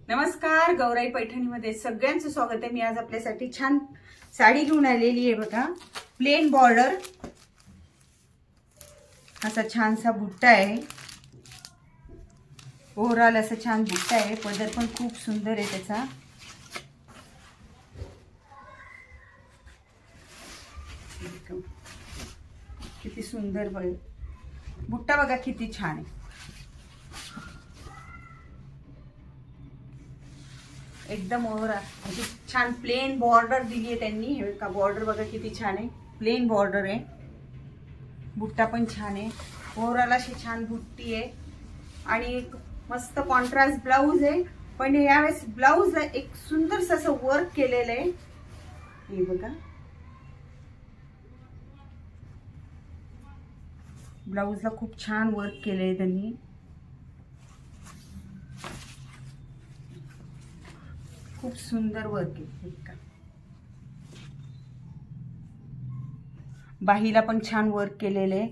नमस्कार, गौराई पैठणीमध्ये सगळ्यांचं स्वागत आहे। मी आज आपल्यासाठी छान साडी घेऊन आलेली आहे बघा। प्लेन बॉर्डर असा छानसा बुट्टा आहे। ओव्हरऑल असा छान बुट्टा आहे। पदर पण खूप सुंदर आहे त्याचा। किती सुंदर बुट्टा बघा, किती छान आहे। एकदम ओव्हरऑल छान प्लेन बॉर्डर दिली आहे त्यांनी। हे का बॉर्डर बघा किती छान आहे। प्लेन बॉर्डर आहे। बुट्टा पण छान आहे। ओव्हरऑल अशी छान बुट्टी आहे आणि एक मस्त कॉन्ट्रास्ट ब्लाउज आहे। पण यावेळेस ब्लाउजला एक सुंदर असं वर्क केलेलं आहे। हे बघा, ब्लाउजला खूप छान वर्क केलंय त्यांनी। खूप सुंदर वर्क आहे। बाहीला पण छान वर्क केलेले आहे।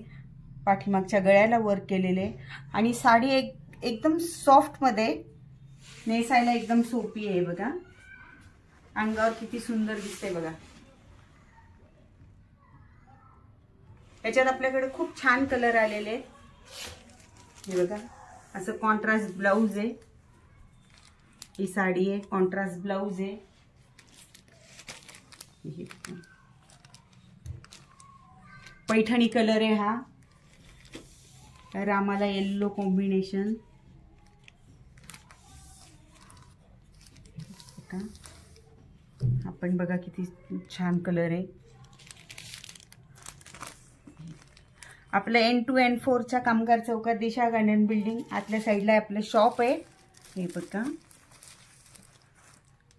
पाठीमागच्या गळ्याला वर्क केलेले आणि साडी एकदम सॉफ्ट मध्ये नेसायला एकदम सोपी आहे बघा। अंगावर किती सुंदर दिसते बघा। याच्यात आपल्याकडे खूप छान कलर आलेले आहेत। हे बघा, असं कॉन्ट्रास्ट ब्लाउज आहे। ही साडी आहे, कॉन्ट्रास्ट ब्लाउज आहे। पैठणी कलर आहे हा। रामाला येल्लो कॉम्बिनेशन। आपण बघा किती छान कलर आहे। आपलं N2 N4 च्या कामगार चौकात दिशा गार्डन बिल्डिंग आतल्या साईडला आपलं शॉप आहे। हे बघा,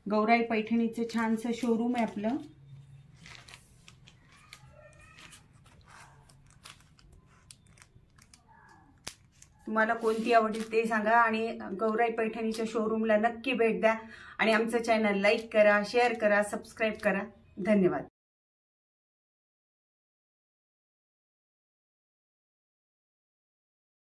गौराई पैठणीचं छानसं शोरूम आहे आपलं। तुम्हाला कोणती आवडली ते सांगा आणि गौराई पैठणीच्या शोरूमला नक्की भेट द्या आणि आमचं चॅनल लाईक करा, शेअर करा, सबस्क्राईब करा। धन्यवाद।